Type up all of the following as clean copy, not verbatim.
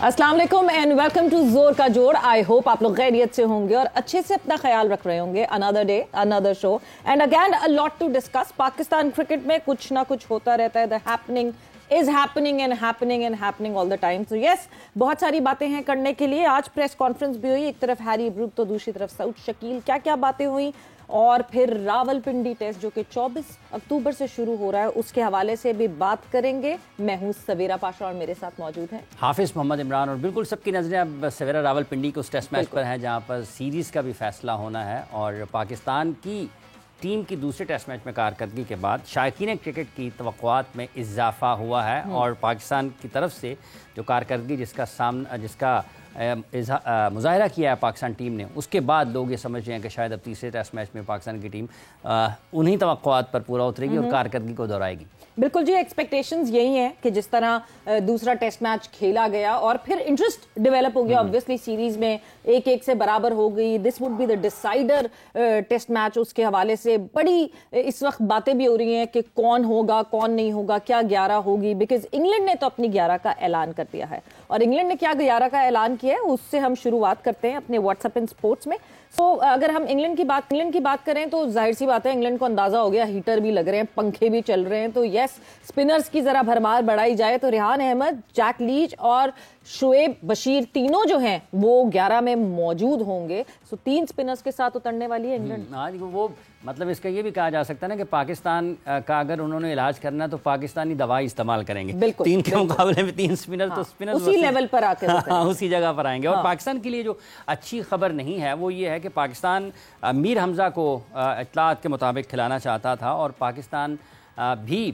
अस्सलाम वालेकुम and welcome to जोर का जोर। आई होप आप लोग खैरियत से होंगे और अच्छे से अपना ख्याल रख रहे होंगे। Another day another show and again a lot to discuss. Pakistan cricket में कुछ ना कुछ होता रहता है। The happening is happening and happening and happening all the time. So yes, बहुत सारी बातें हैं करने के लिए। आज प्रेस कॉन्फ्रेंस भी हुई, एक तरफ हैरी ब्रूक तो दूसरी तरफ सऊद शकील। क्या क्या बातें हुई, और फिर रावलपिंडी टेस्ट जो कि 24 अक्टूबर से शुरू हो रहा है, उसके हवाले से भी बात करेंगे। मैं हूं सवेरा पाशा और मेरे साथ मौजूद हैं हाफिज मोहम्मद इमरान। और बिल्कुल सबकी नजरें अब सवेरा रावलपिंडी के उस टेस्ट मैच पर हैं जहां पर सीरीज का भी फैसला होना है। और पाकिस्तान की टीम की दूसरे टेस्ट मैच में कारकर्दगी के बाद शायकीन क्रिकेट की तवक्कुआत में इजाफा हुआ है। और पाकिस्तान की तरफ से जो कारकर्दगी जिसका मुजाहरा किया है पाकिस्तान टीम ने, उसके बाद लोग ये समझ रहे हैं कि शायद अब तीसरे टेस्ट मैच में पाकिस्तान की टीम उन्हीं तवक्कुआत पर पूरा उतरेगी और कारकर्दगी को दोहराएगी। बिल्कुल जी, एक्सपेक्टेशंस यही हैं कि जिस तरह दूसरा टेस्ट मैच खेला गया और फिर इंटरेस्ट डेवलप हो गया। ऑब्वियसली सीरीज में 1-1 से बराबर हो गई। This would be the decider test match. उसके हवाले से बड़ी इस वक्त बातें भी हो रही हैं कि कौन होगा कौन नहीं होगा, क्या 11 होगी। बिकॉज इंग्लैंड ने तो अपनी 11 का ऐलान कर दिया है। और इंग्लैंड ने क्या 11 का ऐलान किया है, उससे हम शुरुआत करते हैं अपने व्हाट्सएप इन स्पोर्ट्स में। तो अगर हम इंग्लैंड की बात करें तो जाहिर सी बात है, इंग्लैंड को अंदाजा हो गया, हीटर भी लग रहे हैं, पंखे भी चल रहे हैं। तो यस, स्पिनर्स की जरा भरमार बढ़ाई जाए तो रेहान अहमद, जैक लीच और शुएब बशीर तीनों जो हैं वो 11 में मौजूद होंगे। सो 3 स्पिनर्स के साथ उतरने वाली है इंग्लैंड। आज वो मतलब इसका ये भी कहा जा सकता है ना कि पाकिस्तान का अगर उन्होंने इलाज करना है तो पाकिस्तानी दवाई इस्तेमाल करेंगे। 3 के मुकाबले में 3 स्पिनर। हाँ, तो स्पिनर उसी लेवल पर आकर उसी जगह पर आएंगे। और पाकिस्तान के लिए जो अच्छी खबर नहीं है वो ये है कि पाकिस्तान मीर हमजा को इत्तलात के मुताबिक खिलाना चाहता था और पाकिस्तान भी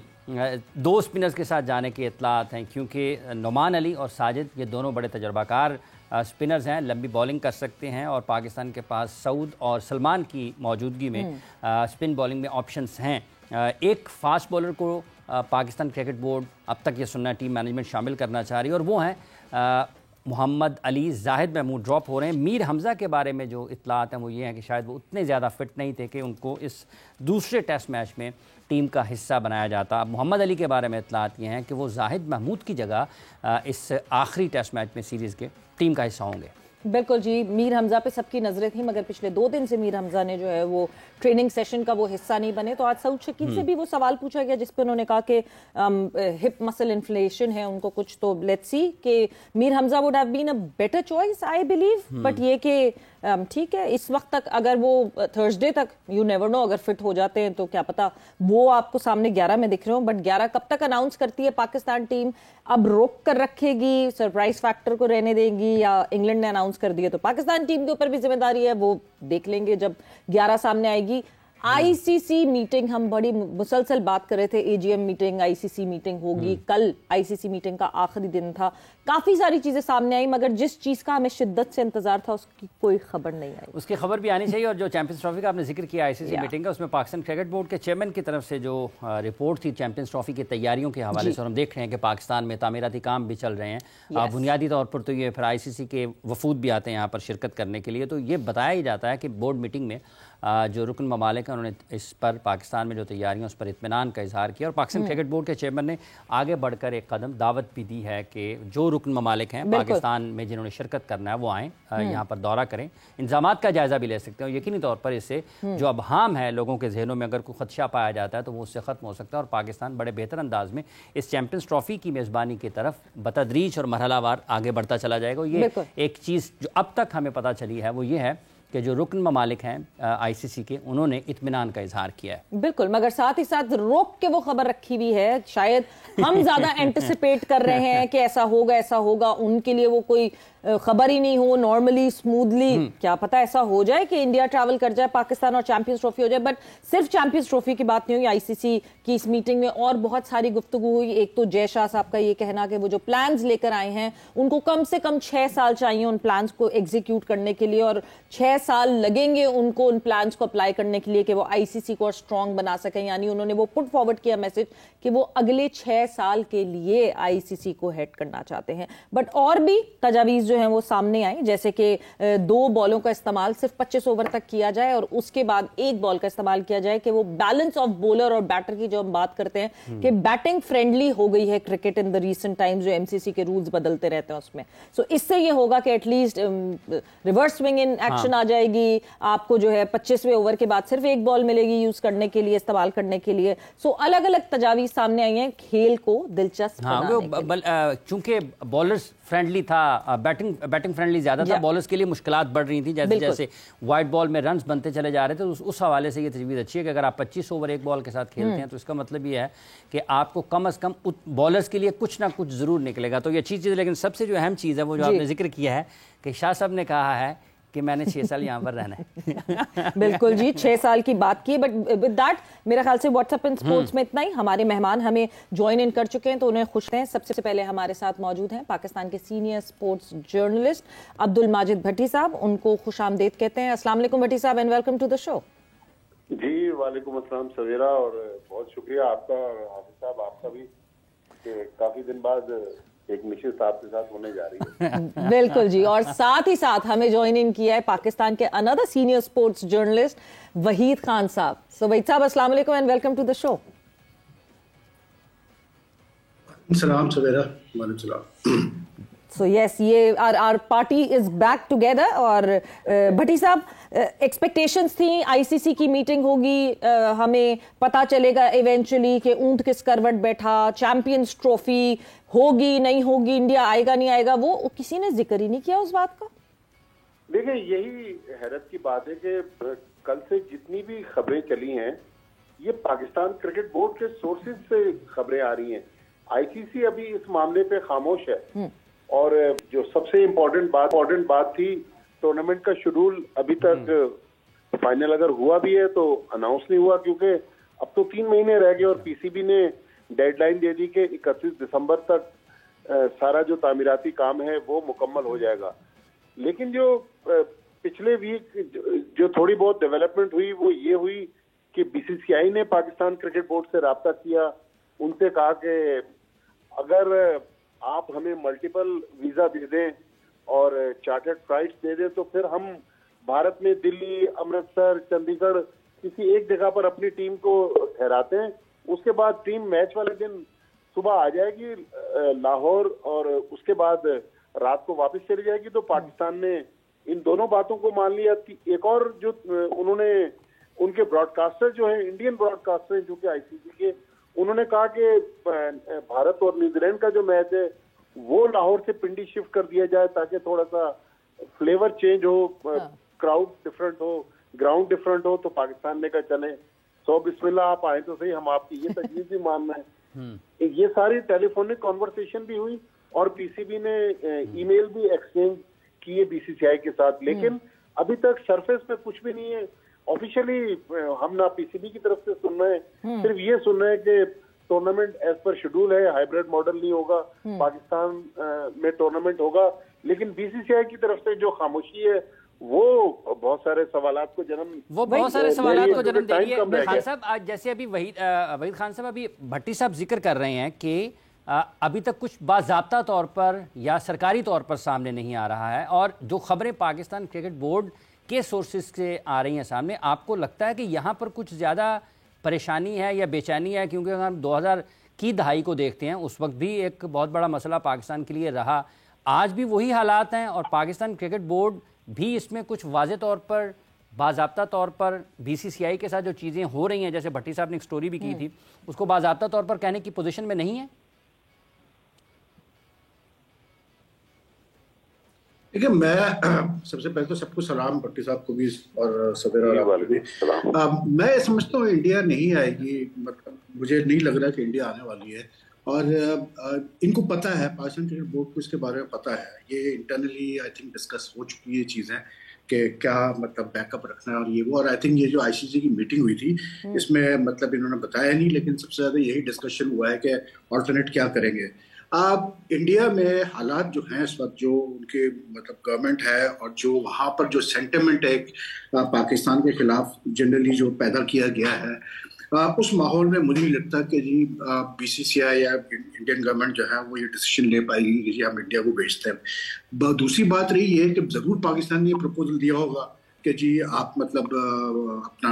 2 स्पिनर्स के साथ जाने की इत्तलात हैं, क्योंकि नुमान अली और साजिद ये दोनों बड़े तजर्बाकार स्पिनर्स हैं, लंबी बॉलिंग कर सकते हैं। और पाकिस्तान के पास सऊद और सलमान की मौजूदगी में स्पिन बॉलिंग में ऑप्शंस हैं। एक फास्ट बॉलर को पाकिस्तान क्रिकेट बोर्ड अब तक ये सुनना टीम मैनेजमेंट शामिल करना चाह रही है और वो हैं मोहम्मद अली। जाहिद महमूद ड्रॉप हो रहे हैं। मीर हमजा के बारे में जो इत्तलात हैं वो ये हैं कि शायद वो उतने ज़्यादा फिट नहीं थे कि उनको इस दूसरे टेस्ट मैच में टीम का हिस्सा बनाया जाता। अब मोहम्मद अली के बारे में इत्तलात ये हैं कि वो जाहिद महमूद की जगह इस आखिरी टेस्ट मैच में सीरीज़ के टीम का हिस्सा होंगे। बिल्कुल जी, मीर हमजा पे सबकी नजरें थी, मगर पिछले 2 दिन से मीर हमजा ने जो है वो ट्रेनिंग सेशन का वो हिस्सा नहीं बने। तो आज सऊद शकील से भी वो सवाल पूछा गया जिस पे उन्होंने कहा कि हिप मसल इन्फ्लेशन है उनको कुछ। तो लेट्स सी कि Mir Hamza would have been a better choice I believe. But ये कि ठीक है, इस वक्त तक अगर वो थर्सडे तक, यू नेवर नो, अगर फिट हो जाते हैं तो क्या पता वो आपको सामने 11 में दिख रहे हो। बट 11 कब तक अनाउंस करती है पाकिस्तान टीम? अब रोक कर रखेगी, सरप्राइज फैक्टर को रहने देगी, या इंग्लैंड ने अनाउंस कर दिया तो पाकिस्तान टीम के ऊपर भी जिम्मेदारी है, वो देख लेंगे जब 11 सामने आएगी। आईसीसी मीटिंग, हम बड़ी मुसलसल बात कर रहे थे, एजीएम मीटिंग, आईसीसी मीटिंग होगी। कल आईसीसी मीटिंग का आखिरी दिन था, काफी सारी चीजें सामने आई, मगर जिस चीज का हमें शिद्दत से इंतजार था उसकी कोई खबर नहीं आई। उसकी खबर भी आनी चाहिए। और जो चैंपियंस ट्रॉफी का आपने जिक्र किया आईसीसी मीटिंग का, उसमें पाकिस्तान क्रिकेट बोर्ड के चेयरमैन की तरफ से जो रिपोर्ट थी चैंपियंस ट्रॉफी की तैयारियों के हवाले से, और हम देख रहे हैं कि पाकिस्तान में तामीराती काम भी चल रहे हैं। बुनियादी तौर पर तो ये फिर आईसीसी के वफूद भी आते हैं यहाँ पर शिरकत करने के लिए। तो ये बताया ही जाता है कि बोर्ड मीटिंग में जो रुकन ममालिक हैं उन्होंने इस पर पाकिस्तान में जो तैयारियां उस पर इत्मीनान का इजहार किया। और पाकिस्तान क्रिकेट बोर्ड के चेयरमैन ने आगे बढ़कर एक कदम दावत भी दी है कि जो रुकन ममालिक हैं पाकिस्तान में जिन्होंने शिरकत करना है वो आएँ, यहाँ पर दौरा करें, इंतजामात का जायज़ा भी ले सकते हैं। यकीनी तौर पर इससे जो अबहाम है लोगों के जहनों में, अगर कोई खदशा पाया जाता है तो वो उससे ख़त्म हो सकता है और पाकिस्तान बड़े बेहतर अंदाज में इस चैंपियंस ट्रॉफी की मेज़बानी की तरफ बतदरीज और मरहलावार आगे बढ़ता चला जाएगा। ये एक चीज़ जो अब तक हमें पता चली है वो ये है कि जो रुकन ममालिक हैं आईसीसी के, उन्होंने इत्मीनान का इजहार किया है। बिल्कुल, मगर साथ ही साथ रोक के वो खबर रखी हुई है, शायद हम ज्यादा एंटिसिपेट कर रहे हैं कि ऐसा होगा, उनके लिए वो कोई खबर ही नहीं हो। नॉर्मली स्मूथली क्या पता ऐसा हो जाए कि इंडिया ट्रैवल कर जाए पाकिस्तान और चैंपियंस ट्रॉफी हो जाए। बट सिर्फ चैंपियंस ट्रॉफी की बात नहीं हुई आईसीसी की इस मीटिंग में, और बहुत सारी गुफ्तगू हुई। एक तो जय शाह साहब का ये कहना कि वो जो प्लान्स लेकर आए हैं उनको कम से कम 6 साल चाहिए उन प्लान्स को एग्जीक्यूट करने के लिए, और 6 साल लगेंगे उनको उन प्लान्स को अप्लाई करने के लिए कि वो आईसीसी को स्ट्रांग बना सकें, यानी उन्होंने वो पुट फॉरवर्ड किया मैसेज कि वो अगले 6 साल के लिए आईसीसी को हेड करना चाहते हैं। बट और भी तजावीज जो हैं वो सामने आई, जैसे कि 2 बॉलों का इस्तेमाल सिर्फ 25 ओवर तक किया जाए और उसके बाद 1 बॉल का इस्तेमाल किया जाए, कि वो बैलेंस ऑफ बॉलर और बैटर की जो हम बात करते हैं कि बैटिंग फ्रेंडली हो गई है cricket in the recent times, जो एमसीसी के रूल्स बदलते रहते हैं उसमें। सो इससे ये होगा कि at least reverse swing in action आ जाएगी, आपको जो है 25वें ओवर के बाद सिर्फ 1 बॉल मिलेगी यूज करने के लिए, इस्तेमाल करने के लिए। सो अलग अलग तजावीज सामने आई हैं खेल को दिलचस्प बनाने के। चूंकि बॉलर्स फ्रेंडली था, बैटिंग फ्रेंडली ज्यादा था, बॉलर्स के लिए मुश्किलात बढ़ रही थी, जैसे जैसे वाइट बॉल में रन्स बनते चले जा रहे थे। तो उस हवाले से ये तजवीज़ अच्छी है कि अगर आप 25 ओवर 1 बॉल के साथ खेलते हैं तो इसका मतलब ये है कि आपको कम से कम बॉलर्स के लिए कुछ ना कुछ जरूर निकलेगा, तो ये अच्छी चीज़ है। लेकिन सबसे जो अहम चीज़ है वो जो आपने जिक्र किया है कि शाह साहब ने कहा है कि मैंने 6 साल यहाँ पर रहना है। बिल्कुल जी, 6 साल की बात की। बट विद दैट मेरा ख्याल से व्हाट्सएप एंड स्पोर्ट्स में इतना ही। हमारे मेहमान हमें ज्वाइन इन कर चुके हैं तो उन्हें खुश हैं। सबसे पहले हमारे साथ मौजूद हैं पाकिस्तान के senior sports journalist Abdul Majid Bhatti साहब, उनको खुशामदीद कहते हैं। अस्सलाम वालेकुम भट्टी साहब and welcome to the show. जी वालेकुम अस्सलाम सवेरा, और बहुत शुक्रिया आपका और हाफिज साहब आपका भी, काफी दिन बाद एक मिशन साहब के साथ होने जा रही है। बिल्कुल जी, और साथ ही साथ हमें ज्वाइन इन किया है पाकिस्तान के another senior sports journalist Waheed Khan साहब। सो वहीद साहब अस्सलाम वालेकुम and welcome to the show. सलाम सवेरा, वालेकुम सलाम। सो यस, ये our party is back together. और भट्टी साहब, एक्सपेक्टेशंस थी आईसीसी की मीटिंग होगी, हमें पता चलेगा इवेंचुअली कि ऊंट किस करवट बैठा, चैंपियंस ट्रॉफी होगी नहीं होगी, इंडिया आएगा नहीं आएगा, वो किसी ने जिक्र ही नहीं किया उस बात का। देखिए यही हैरत की बात है कि कल से जितनी भी खबरें चली हैं ये पाकिस्तान क्रिकेट बोर्ड के सोर्सेज से खबरें आ रही हैं। आईसीसी अभी इस मामले पे खामोश है, और जो सबसे इम्पोर्टेंट बात थी, टूर्नामेंट का शेड्यूल अभी तक फाइनल अगर हुआ भी है तो अनाउंस नहीं हुआ, क्योंकि अब तो 3 महीने रह गए और पीसीबी ने डेडलाइन दे दी कि 31 दिसंबर तक सारा जो तामीराती काम है वो मुकम्मल हो जाएगा। लेकिन जो पिछले वीक जो थोड़ी बहुत डेवलपमेंट हुई वो ये हुई कि बीसीसीआई ने पाकिस्तान क्रिकेट बोर्ड से राब्ता किया, उनसे कहा कि अगर आप हमें मल्टीपल वीजा दे दें और चार्टर्ड फ्लाइट्स दे दें तो फिर हम भारत में दिल्ली, अमृतसर, चंडीगढ़ किसी एक जगह पर अपनी टीम को ठहराते हैं। उसके बाद टीम मैच वाले दिन सुबह आ जाएगी लाहौर और उसके बाद रात को वापस चली जाएगी। तो पाकिस्तान ने इन दोनों बातों को मान लिया। एक और जो उन्होंने उनके ब्रॉडकास्टर जो है, इंडियन ब्रॉडकास्टर जो कि आईसीसी के, उन्होंने कहा कि भारत और न्यूजीलैंड का जो मैच है वो लाहौर से पिंडी शिफ्ट कर दिया जाए ताकि थोड़ा सा फ्लेवर चेंज हो, क्राउड डिफरेंट हो, ग्राउंड डिफरेंट हो। तो पाकिस्तान ने कहा चले सो बिस्मिल्लाह, आप आए तो सही, हम आपकी ये तजवीज भी मानना है। ये सारी टेलीफोनिक कॉन्वर्सेशन भी हुई और पीसीबी ने ईमेल भी एक्सचेंज किए बीसीसीआई के साथ, लेकिन अभी तक सरफेस पे कुछ भी नहीं है। ऑफिशियली हम ना पीसीबी की तरफ से सुन रहे हैं, सिर्फ ये सुन रहे हैं कि टूर्नामेंट एज पर शेड्यूल है, हाइब्रिड मॉडल नहीं होगा, पाकिस्तान में टूर्नामेंट होगा। लेकिन बीसीसीआई की तरफ से जो खामोशी है वो बहुत सारे सवालात को जन्म दे रही है। खान साहब, आज जैसे अभी वहीद खान साहब, अभी भट्टी साहब जिक्र कर रहे हैं कि अभी तक कुछ बाज़ाब्ता तौर पर या सरकारी तौर पर सामने नहीं आ रहा है, और जो खबरें पाकिस्तान क्रिकेट बोर्ड के सोर्सेज से आ रही हैं सामने, आपको लगता है कि यहाँ पर कुछ ज़्यादा परेशानी है या बेचैनी है? क्योंकि अगर हम 2000 की दहाई को देखते हैं, उस वक्त भी एक बहुत बड़ा मसला पाकिस्तान के लिए रहा, आज भी वही हालात हैं, और पाकिस्तान क्रिकेट बोर्ड भी इसमें कुछ वाज़े तौर पर, बाज़ाब्ता तौर पर बीसीसीआई के साथ जो चीज़ें हो रही हैं, जैसे भट्टी साहब ने एक स्टोरी भी की थी, उसको बाज़ाब्ता तौर पर कहने की पोजीशन में नहीं है। देखिए, मैं सबसे पहले तो सबको सलाम, भट्टी साहब को भी और सवेरा भी। मैं समझता हूँ इंडिया नहीं आएगी, मतलब मुझे नहीं लग रहा कि इंडिया आने वाली है, और इनको पता है, पाकिस्तान क्रिकेट बोर्ड को इसके बारे में पता है। ये इंटरनली आई थिंक डिस्कस हो चुकी है चीज़ें कि क्या मतलब बैकअप रखना है और ये वो। और आई थिंक ये जो आईसीसी की मीटिंग हुई थी इसमें मतलब इन्होंने बताया नहीं, लेकिन सबसे ज़्यादा यही डिस्कशन हुआ है कि ऑल्टरनेट क्या करेंगे। इंडिया में हालात जो हैं इस वक्त, जो उनके मतलब गवर्नमेंट है और जो वहाँ पर जो सेंटिमेंट है पाकिस्तान के खिलाफ जनरली जो पैदा किया गया है, उस माहौल में मुझे नहीं लगता कि जी बीसीसीआई या इंडियन गवर्नमेंट जो है वो ये डिसीजन ले पाएगी कि जी हम इंडिया को भेजते हैं। दूसरी बात रही है कि ज़रूर पाकिस्तान ने ये प्रपोजल दिया होगा कि जी आप मतलब अपना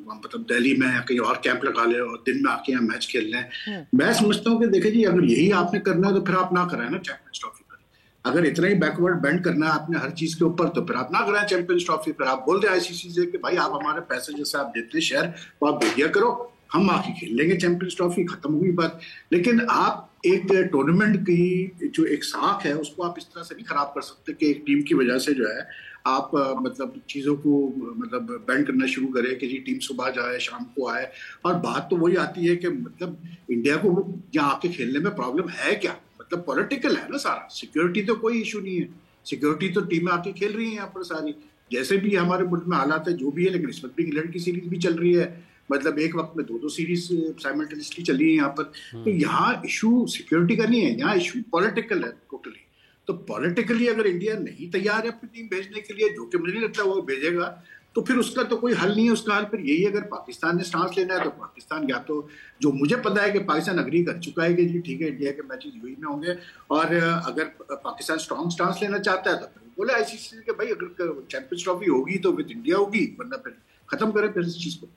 मतलब दिल्ली में या कहीं और कैंप लगा ले और दिन में आके यहाँ मैच खेल लें। मैं समझता हूँ कि देखिए जी, अगर यही आपने करना है तो फिर आप ना कराएं ना चैंपियंस ट्रॉफी पर। अगर इतना ही बैकवर्ड बेंड करना है आपने हर चीज के ऊपर, तो फिर आप ना कराएं चैंपियंस ट्रॉफी पर। आप बोल दें आईसीसी से कि भाई आप हमारे पैसे जैसे आप देते हैं शेयर वो आप दे दिया करो, हम आके खेल लेंगे चैंपियंस ट्रॉफी, खत्म हुई बात। लेकिन आप एक टूर्नामेंट की जो एक साख है उसको आप इस तरह से नहीं खराब कर सकते कि एक टीम की वजह से जो है आप मतलब चीज़ों को मतलब बैंड करना शुरू करें कि जी टीम सुबह जाए शाम को आए। और बात तो वही आती है कि मतलब इंडिया को यहाँ आके खेलने में प्रॉब्लम है क्या? मतलब पॉलिटिकल है ना सारा, सिक्योरिटी तो कोई इशू नहीं है। सिक्योरिटी तो टीमें आके खेल रही हैं यहाँ पर सारी, जैसे भी हमारे मुल्क में हालात है जो भी है। लेकिन इस वक्त भी इंग्लैंड की सीरीज भी चल रही है, मतलब एक वक्त में दो सीरीज साइमल्टेनियसली चल रही है यहाँ पर। तो यहाँ इशू सिक्योरिटी का नहीं है, यहाँ इशू पॉलिटिकल है टोटली। तो पॉलिटिकली अगर इंडिया नहीं तैयार है अपनी टीम भेजने के लिए, जो कि मुझे नहीं लगता वो भेजेगा, तो फिर उसका तो कोई हल नहीं है। उसका हल फिर यही, अगर पाकिस्तान ने स्टांस लेना है तो पाकिस्तान, या तो जो मुझे पता है कि पाकिस्तान अग्री कर चुका है कि जी ठीक है इंडिया के मैचेस यूएई में होंगे, और अगर पाकिस्तान स्ट्रॉन्ग स्टांस लेना चाहता है तो फिर बोले आईसीसी के भाई अगर चैंपियंस ट्रॉफी होगी तो विद इंडिया होगी, वरना फिर खत्म करें फिर इस चीज को।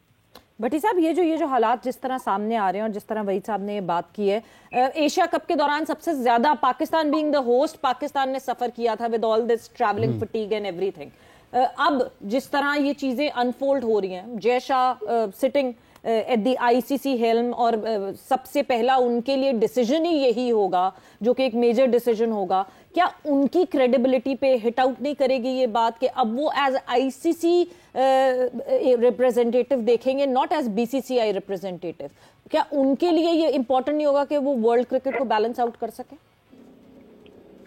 भट्टी साहब, ये जो हालात जिस तरह सामने आ रहे हैं और जिस तरह वहीद साहब ने ये बात की है, एशिया कप के दौरान सबसे ज्यादा Pakistan being the host Pakistan ने सफर किया था with all this travelling fatigue and everything. अब जिस तरह ये चीजें अनफोल्ड हो रही हैं, Jay Shah sitting at the ICC helm, और सबसे पहला उनके लिए डिसीजन ही यही होगा जो कि एक मेजर डिसीजन होगा, क्या उनकी क्रेडिबिलिटी पे हिट आउट नहीं करेगी ये बात कि अब वो एज आईसीसी रिप्रेजेंटेटिव देखेंगे, नॉट एज बीसीसीआई रिप्रेजेंटेटिव? क्या उनके लिए ये इंपॉर्टेंट नहीं होगा कि वो वर्ल्ड क्रिकेट को बैलेंस आउट कर सके?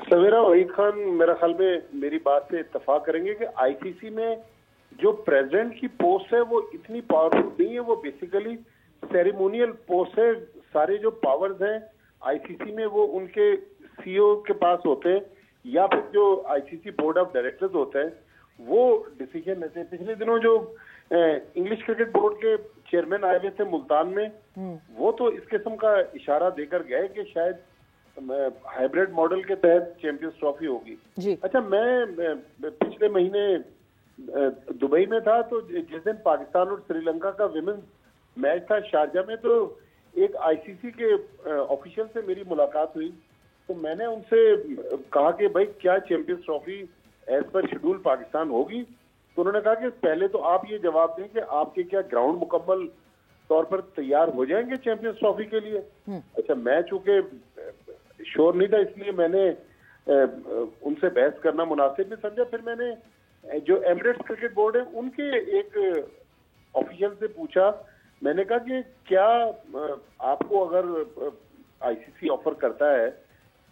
सवेरा वहीद खान मेरा ख्याल में मेरी बात से इत्तेफाक करेंगे कि आईसीसी में जो प्रेसिडेंट की पोस्ट है वो इतनी पावरफुल नहीं है, वो बेसिकली सेरेमोनियल पोस्ट है। सारे जो पावर्स हैं आईसीसी में वो उनके सीईओ के पास होते हैं, या फिर जो आईसीसी बोर्ड ऑफ डायरेक्टर्स होते हैं वो डिसीजन लेते हैं। पिछले दिनों जो इंग्लिश क्रिकेट बोर्ड के चेयरमैन आए हुए थे मुल्तान में, वो तो इस किस्म का इशारा देकर गए कि शायद हाइब्रिड मॉडल के तहत चैंपियंस ट्रॉफी होगी। अच्छा, मैं पिछले महीने दुबई में था, तो जिस दिन पाकिस्तान और श्रीलंका का विमेंस मैच था शारजा में, तो एक आईसीसी के ऑफिशियल से मेरी मुलाकात हुई। तो मैंने उनसे कहा कि भाई क्या Champions Trophy as per schedule Pakistan होगी? तो उन्होंने कहा कि पहले तो आप ये जवाब दें कि आपके क्या ग्राउंड मुकम्मल तौर पर तैयार हो जाएंगे चैंपियंस ट्रॉफी के लिए। अच्छा, मैं चूंकि श्योर नहीं था इसलिए मैंने उनसे बहस करना मुनासिब नहीं समझा। फिर मैंने जो एमिरेट्स क्रिकेट बोर्ड है उनके एक ऑफिशियल से पूछा, मैंने कहा कि क्या आपको अगर आईसीसी ऑफर करता है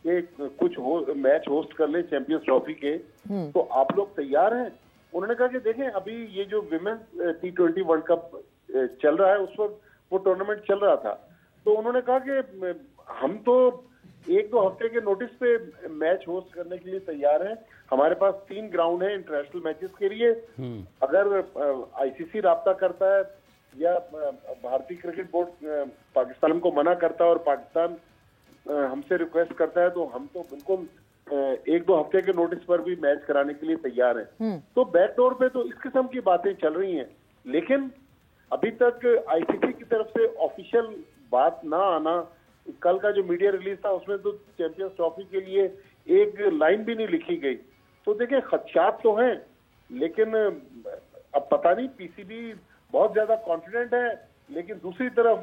कि कुछ मैच होस्ट कर ले चैंपियंस ट्रॉफी के, तो आप लोग तैयार हैं? उन्होंने कहा कि देखें अभी ये जो विमेंस T20 वर्ल्ड कप चल रहा है उस वक्त वो टूर्नामेंट चल रहा था, तो उन्होंने कहा कि हम तो 1-2 हफ्ते के नोटिस पे मैच होस्ट करने के लिए तैयार हैं। हमारे पास 3 ग्राउंड है इंटरनेशनल मैचेस के लिए। अगर आईसीसी राब्ता करता है या भारतीय क्रिकेट बोर्ड पाकिस्तान को मना करता है और पाकिस्तान हमसे रिक्वेस्ट करता है, तो हम तो बिल्कुल 1-2 हफ्ते के नोटिस पर भी मैच कराने के लिए तैयार हैं। तो बैकडोर पे तो इस किस्म की बातें चल रही हैं, लेकिन अभी तक आईसीसी की तरफ से ऑफिशियल बात ना आना, कल का जो मीडिया रिलीज था उसमें तो चैंपियंस ट्रॉफी के लिए एक लाइन भी नहीं लिखी गई। तो देखिए खदशात तो हैं, लेकिन अब पता नहीं, पीसीबी बहुत ज्यादा कॉन्फिडेंट है, लेकिन दूसरी तरफ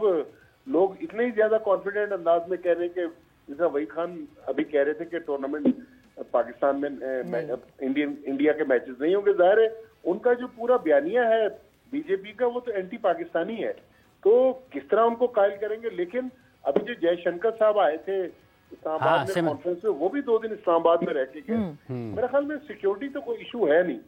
लोग इतने ही ज्यादा कॉन्फिडेंट अंदाज में कह रहे हैं कि जैसा वहीद खान अभी कह रहे थे कि टूर्नामेंट पाकिस्तान में इंडिया के मैचेस नहीं होंगे। जाहिर है उनका जो पूरा बयानिया है बीजेपी का वो तो एंटी पाकिस्तानी है, तो किस तरह उनको कायल करेंगे। लेकिन अभी जो जयशंकर साहब आए थे इस्लामाबाद में कॉन्फ्रेंस में, वो भी 2 दिन इस्लामाबाद में रह के गए। मेरे ख्याल में सिक्योरिटी तो कोई इशू है नहीं।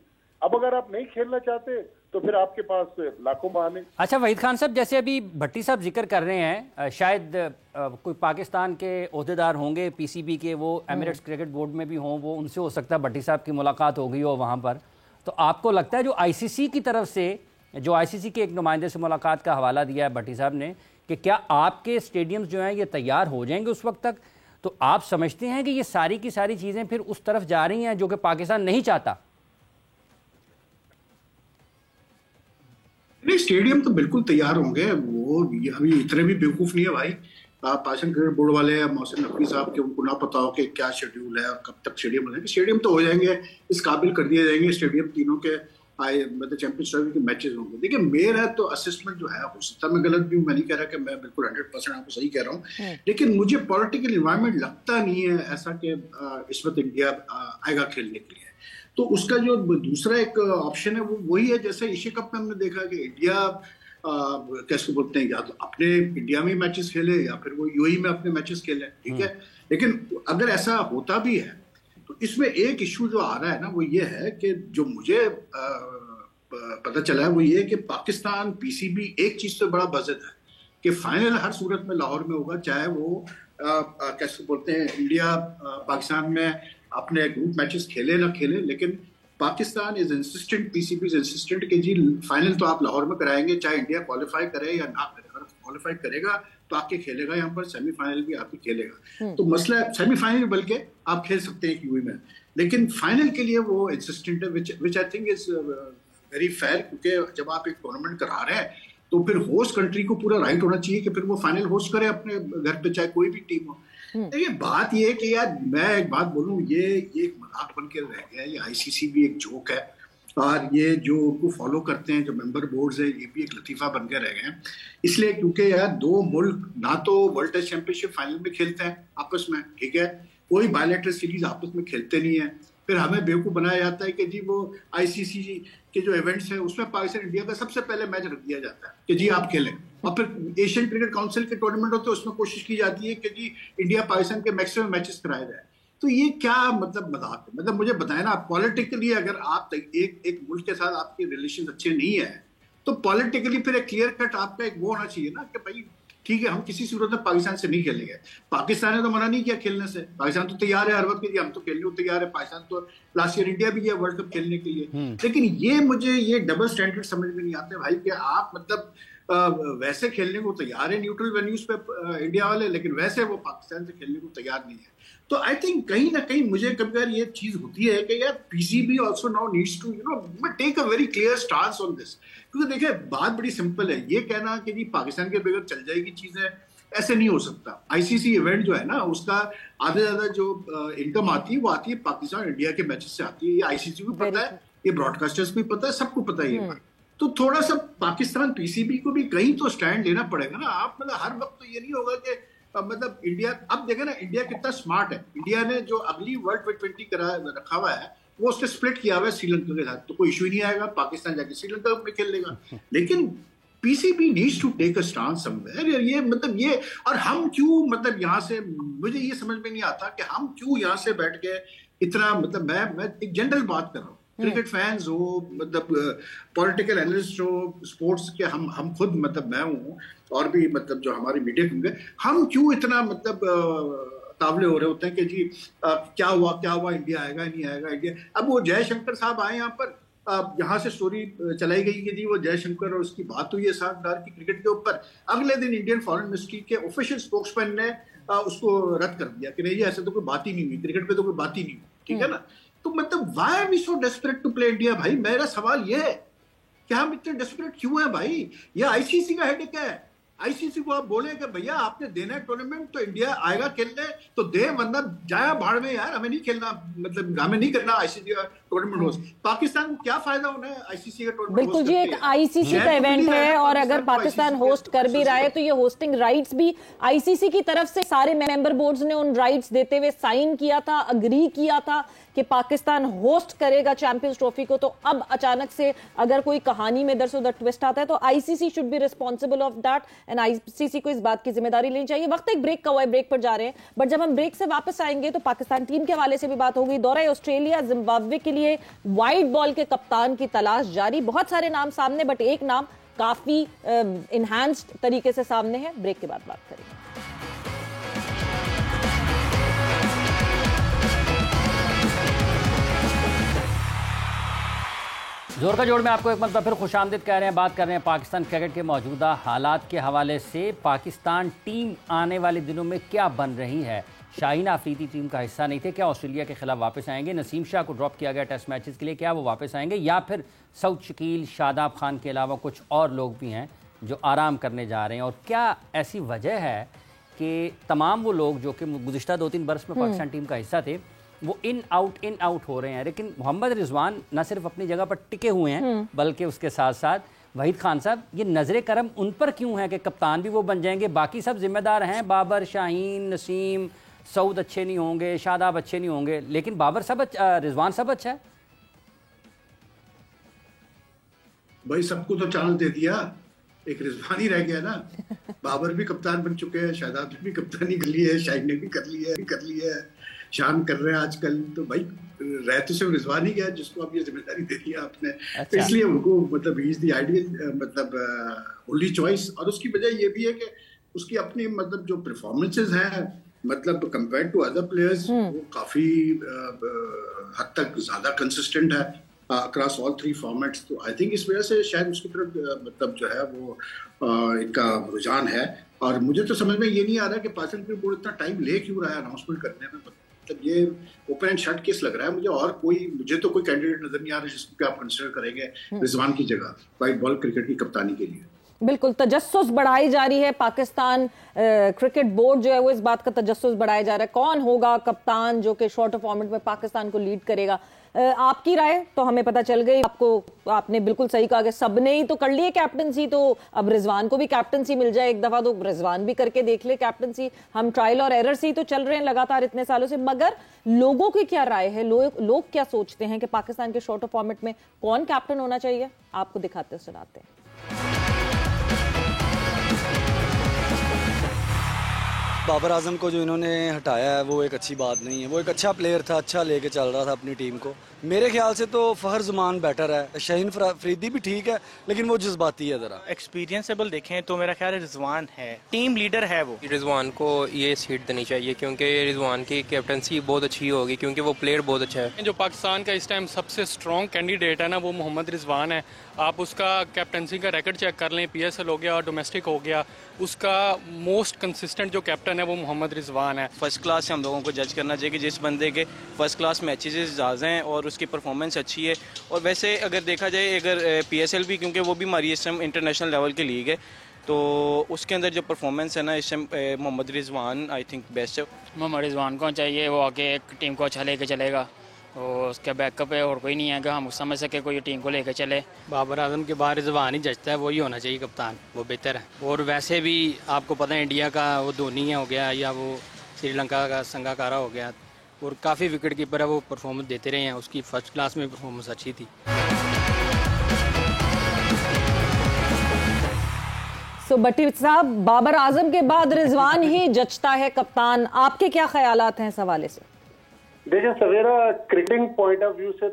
अब अगर आप नहीं खेलना चाहते तो फिर आपके पास लाखों बहाने। अच्छा वहीद खान साहब, जैसे अभी भट्टी साहब जिक्र कर रहे हैं, शायद कोई पाकिस्तान के ओहदेदार होंगे पीसीबी के, वो एमिरेट्स क्रिकेट बोर्ड में भी हों, वो उनसे हो सकता है भट्टी साहब की मुलाकात हो गई हो वहाँ पर। तो आपको लगता है जो आईसीसी की तरफ से, जो आईसीसी के एक नुमाइंदे से मुलाकात का हवाला दिया है भट्टी साहब ने, कि क्या आपके स्टेडियम्स जो हैं ये तैयार हो जाएंगे उस वक्त तक? तो आप समझते हैं कि ये सारी की सारी चीज़ें फिर उस तरफ जा रही हैं जो कि पाकिस्तान नहीं चाहता? नहीं, स्टेडियम तो बिल्कुल तैयार होंगे। वो अभी इतने भी बेवकूफ नहीं है भाई। पाकिस्तान क्रिकेट बोर्ड वाले या मोहसिन नकवी साहब के उनको ना पता हो कि क्या शेड्यूल है और कब तक स्टेडियम बनेंगे। स्टेडियम तो हो जाएंगे, इस काबिल कर दिए जाएंगे स्टेडियम, तीनों के मतलब चैंपियंस ट्रॉफी के मैचेस होंगे। देखिए मेरा तो असेसमेंट जो है, हो सकता है मैं गलत भी हूँ, मैं नहीं कह रहा कि मैं बिल्कुल 100% आपको सही कह रहा हूँ, लेकिन मुझे पॉलिटिकल इन्वायरमेंट लगता नहीं है ऐसा कि इस वक्त इंडिया आएगा खेलने के लिए। तो उसका जो दूसरा एक ऑप्शन है वो वही है, जैसे एशिया कप में हमने देखा कि इंडिया कैसे बोलते हैं, या तो अपने इंडिया में मैचेस खेले या फिर वो यूएई में अपने मैचेस खेले, ठीक है। लेकिन अगर ऐसा होता भी है तो इसमें एक इशू जो आ रहा है ना, वो ये है कि जो मुझे पता चला है वो ये है कि पाकिस्तान पीसीबी एक चीज से बड़ा बजट है कि फाइनल हर सूरत में लाहौर में होगा, चाहे वो कैसे बोलते हैं इंडिया पाकिस्तान में अपने ग्रुप मैचेस खेले ना खेले, लेकिन Pakistan is insistent, PCB is insistent कि जी फाइनल तो आप लाहौर में कराएंगे, चाहे इंडिया क्वालिफाई करे या ना करे। अगर क्वालिफाई करेगा तो आके खेलेगा यहाँ पर, सेमीफाइनल भी आके खेलेगा। तो मसला सेमीफाइनल बल्कि आप खेल सकते हैं यूएई में, लेकिन फाइनल के लिए वो इंसिस्टेंट है, which I think is very fair, क्योंकि जब आप एक टूर्नामेंट करा रहे हैं तो फिर होस्ट कंट्री को पूरा राइट होना चाहिए कि फिर वो फाइनल होस्ट करे अपने घर पे, चाहे कोई भी टीम हो। देखिए बात ये है कि यार मैं एक बात बोलूं, ये एक मजाक बन के रह गया है, ये आईसीसी भी एक जोक है, और ये जो उनको फॉलो करते हैं जो मेंबर बोर्ड्स है, ये भी एक लतीफा बन के रह गए हैं। इसलिए क्योंकि यार दो मुल्क ना तो वर्ल्ड टेस्ट चैंपियनशिप फाइनल में खेलते हैं आपस में, ठीक है, कोई बायलैटरल सीरीज आपस में खेलते नहीं है, फिर हमें बेवकूफ बनाया जाता है कि जी वो आईसीसी के जो इवेंट्स है उसमें पाकिस्तान इंडिया का सबसे पहले मैच रख दिया जाता है कि जी आप खेलें, और फिर एशियन क्रिकेट काउंसिल के टूर्नामेंट होते हैं उसमें कोशिश की जाती है कि जी इंडिया पाकिस्तान के मैक्सिमम मैचेस कराए जाए। तो ये क्या मतलब मजाक है? मतलब मुझे बताएं ना, पॉलिटिकली अगर आप एक मुल्क के साथ आपके रिलेशन अच्छे नहीं है तो पॉलिटिकली फिर एक क्लियर कट आपका एक वो होना चाहिए ना कि भाई ठीक है हम किसी सूरत में पाकिस्तान से नहीं खेलेंगे। पाकिस्तान ने तो मना नहीं किया खेलने से, पाकिस्तान तो तैयार है हर वक्त के लिए, हम तो खेलने को तैयार है, पाकिस्तान तो लास्ट ईयर इंडिया भी गया वर्ल्ड कप खेलने के लिए। लेकिन ये मुझे ये डबल स्टैंडर्ड समझ में नहीं आते भाई कि आप मतलब वैसे खेलने को तैयार है न्यूट्रल वेन्यूज पे इंडिया वाले, लेकिन वैसे वो पाकिस्तान से खेलने को तैयार नहीं है। तो आई थिंक कहीं ना कहीं मुझे कभी कभी ये चीज होती है कि यार PCB also now needs to take a very clear stance on this, क्योंकि देखिए बात बड़ी सिंपल है, ये कहना कि जी पाकिस्तान के बगैर चल जाएगी चीजें, ऐसे नहीं हो सकता। आईसीसी इवेंट जो है ना उसका आधे ज्यादा जो इनकम आती है वो आती है पाकिस्तान इंडिया के मैचेस से आती है, ये आईसीसी को पता है, ये ब्रॉडकास्टर्स को पता है, सबको पता है ये बात। तो थोड़ा सा पाकिस्तान पीसीबी को भी कहीं तो स्टैंड लेना पड़ेगा ना। आप मतलब हर वक्त तो ये नहीं होगा कि मतलब इंडिया, अब देखें ना इंडिया कितना स्मार्ट है, इंडिया ने जो अगली वर्ल्ड T20 रखा हुआ है वो उसने स्प्लिट किया हुआ है श्रीलंका के साथ, तो कोई इशू ही नहीं आएगा, पाकिस्तान जाके श्रीलंका में खेल लेगा। लेकिन PCB needs to take a stand somewhere. ये मतलब ये, और हम क्यों मतलब यहाँ से, मुझे ये समझ में नहीं आता कि हम क्यों यहाँ से बैठ के इतना, मतलब मैं एक जनरल बात कर रहा हूँ, क्रिकेट फैंस हो, मतलब पॉलिटिकल एनालिस्ट हो, स्पोर्ट्स के हम खुद, मतलब मैं हूँ और भी मतलब जो हमारे मीडिया होंगे, हम क्यों इतना मतलब तावले हो रहे होते हैं कि जी क्या हुआ इंडिया आएगा नहीं आएगा इंडिया। अब वो जयशंकर साहब आए यहाँ पर, यहाँ से स्टोरी चलाई गई कि जी वो जयशंकर और उसकी बात हुई है सार्थदार की क्रिकेट के ऊपर, अगले दिन इंडियन फॉरेन मिनिस्ट्री के ऑफिशियल स्पोक्समैन ने उसको रद्द कर दिया कि नहीं ऐसे तो कोई बात ही नहीं हुई, क्रिकेट पे तो कोई बात ही नहीं हुई, ठीक है ना। तो मतलब why are we so desperate to play India? भाई मेरा सवाल ये है कि हम इतने डेस्परेट क्यों हैं भाई? ये आईसीसी का हेडेक है। आईसीसी को आप बोले कि भैया आपने देना है टूर्नामेंट तो इंडिया आएगा खेलने तो दे, वरना जाया भाड़ में यार, हमें नहीं खेलना, मतलब हमें नहीं करना आईसीसी का टूर्नामेंट होस्ट। पाकिस्तान को क्या फायदा होना है आईसीसी का टूर्नामेंट? बिल्कुल जी, एक आईसीसी का इवेंट है और अगर पाकिस्तान होस्ट कर भी रहा है तो ये होस्टिंग राइट्स भी आईसीसी की तरफ से सारे मेंबर बोर्ड्स ने उन राइट्स देते हुए साइन किया था, अग्री किया था कि पाकिस्तान होस्ट करेगा चैंपियंस ट्रॉफी को। तो अब अचानक से अगर कोई कहानी में इधर से उधर ट्विस्ट आता है तो ICC should be responsible of that and ICC को इस बात की जिम्मेदारी लेनी चाहिए। वक्त एक ब्रेक का हुआ है, ब्रेक पर जा रहे हैं, बट जब हम ब्रेक से वापस आएंगे तो पाकिस्तान टीम के हवाले से भी बात होगी। दौरा ऑस्ट्रेलिया जिम्बाब्वे के लिए लिए वाइट बॉल के कप्तान की तलाश जारी। बहुत सारे नाम सामने, बट एक नाम काफी इनहैंस्ड तरीके से सामने है। ब्रेक के बाद बात करेंगे। जोर का जोड़ में आपको एक मतलब फिर खुशामदीद कह रहे हैं। बात कर रहे हैं पाकिस्तान क्रिकेट के मौजूदा हालात के हवाले से। पाकिस्तान टीम आने वाले दिनों में क्या बन रही है? शाहीन आफरीदी टीम का हिस्सा नहीं थे, क्या ऑस्ट्रेलिया के खिलाफ वापस आएंगे? नसीम शाह को ड्रॉप किया गया टेस्ट मैचेस के लिए, क्या वो वापस आएंगे? या फिर सऊद शकील, शादाब खान के अलावा कुछ और लोग भी हैं जो आराम करने जा रहे हैं? और क्या ऐसी वजह है कि तमाम वो लोग जो कि गुज़िश्ता 2-3 बरस में पाकिस्तान टीम का हिस्सा थे वो इन आउट हो रहे हैं? लेकिन मोहम्मद रिजवान न सिर्फ अपनी जगह पर टिके हुए हैं बल्कि उसके साथ साथ वहीद खान साहब, ये नजर करम उन पर क्यों है कि कप्तान भी वो बन जाएंगे, बाकी सब जिम्मेदार हैं? बाबर, शाहीन, नसीम, सऊद अच्छे नहीं होंगे, शादाब अच्छे नहीं होंगे, लेकिन बाबर सब रिजवान सब अच्छा है। भाई सबको तो चांस दे दिया, एक रिजवान ही रह गया ना। बाबर भी कप्तान बन चुके हैं, शादाब ने भी कप्तानी कर ली है, शाहीन ने भी कर ली है, शान कर रहे हैं आजकल। तो भाई रह तो सिर्फ रिजवान ही गया जिसको अब ये जिम्मेदारी दे दी आपने। अच्छा। इसलिए उनको मतलब ही इज द आइडियल मतलब ओनली चॉइस। और उसकी वजह ये भी है कि उसकी अपनी मतलब जो परफॉर्मेंसेज हैं मतलब कंपेयर टू अदर प्लेयर्स वो काफी हद तक ज्यादा कंसिस्टेंट है अक्रॉस ऑल 3 फॉर्मेट्स। तो आई थिंक इस वजह से शायद उसकी तरफ मतलब जो है वो इनका रुझान है। और मुझे तो समझ में ये नहीं आ रहा कि पाकिस्तान क्रिकेट बोर्ड इतना टाइम ले क्यों रहा है अनाउंसमेंट करने में। मतलब ये ओपन एंड शट केस लग रहा है मुझे। और मुझे तो कोई कैंडिडेट नजर नहीं आ रहा जिसको आप कंसिडर करेंगे रिजवान की जगह वाइट बॉल क्रिकेट की कप्तानी के लिए। बिल्कुल तजस्सुस बढ़ाई जा रही है। पाकिस्तान क्रिकेट बोर्ड जो है वो इस बात का तजस्सुस बढ़ाया जा रहा है कौन होगा कप्तान जो कि शॉर्टर फॉर्मेट में पाकिस्तान को लीड करेगा। आपकी राय तो हमें पता चल गई। आपने बिल्कुल सही कहा कि सबने ही तो कर ली है कैप्टनसी, तो अब रिजवान को भी कैप्टनसी मिल जाए एक दफा तो रिजवान भी करके देख ले कैप्टनसी। हम ट्रायल और एरर से ही तो चल रहे हैं लगातार इतने सालों से। मगर लोगों की क्या राय है, लोग क्या सोचते हैं कि पाकिस्तान के शॉर्टर फॉर्मेट में कौन कैप्टन होना चाहिए? आपको दिखाते सुनाते हैं। बाबर आजम को जो इन्होंने हटाया है वो एक अच्छी बात नहीं है। वो एक अच्छा प्लेयर था, अच्छा लेके चल रहा था अपनी टीम को। मेरे ख्याल से तो फखर जमान बेटर है। शाहीन अफरीदी भी ठीक है लेकिन वो जज्बाती है ज़रा। एक्सपीरियंसेबल देखें तो मेरा ख्याल है रिजवान है, टीम लीडर है वो। रिजवान को ये सीट देनी चाहिए क्योंकि रिजवान की कैप्टनसी बहुत अच्छी होगी क्योंकि वो प्लेयर बहुत अच्छा है। जो पाकिस्तान का इस टाइम सबसे स्ट्रॉन्ग कैंडिडेट है ना वो मोहम्मद रिजवान है। आप उसका कैप्टनसी का रिकॉर्ड चेक कर लें, PSL हो गया और डोमेस्टिक हो गया, उसका मोस्ट कंसिस्टेंट जो कैप्टन है वो मोहम्मद रिजवान है। फर्स्ट क्लास से हम लोगों को जज करना चाहिए कि जिस बंदे के फर्स्ट क्लास मैचेस ज़्यादा हैं और उसकी परफॉर्मेंस अच्छी है। और वैसे अगर देखा जाए अगर PSL भी, क्योंकि वो भी हमारी इस टाइम इंटरनेशनल लेवल की लीग है, तो उसके अंदर जो परफॉर्मेंस है ना इस time Mohammad Rizwan I think best है। मोहम्मद रिजवान को चाहिए, वो आके एक टीम को अच्छा लेके चलेगा और उसका बैकअप है और कोई नहीं है कि हम समझ सके कोई टीम को लेकर चले। बाबर आजम के बाद रिजवान ही जचता है, वही होना चाहिए कप्तान, वो बेहतर है। और वैसे भी आपको पता है इंडिया का वो धोनी हो गया या वो श्रीलंका का संगाकारा हो गया और काफ़ी विकेट कीपर है, वो परफॉर्मेंस देते रहे हैं। उसकी फर्स्ट क्लास में परफॉर्मेंस अच्छी थी। सो भट्टी साहब, बाबर आजम के बाद रिजवान ही जचता है कप्तान, आपके क्या ख्यालात हैं इस हवाले से? देखिए सवेरा, क्रिकेटिंग पॉइंट ऑफ व्यू से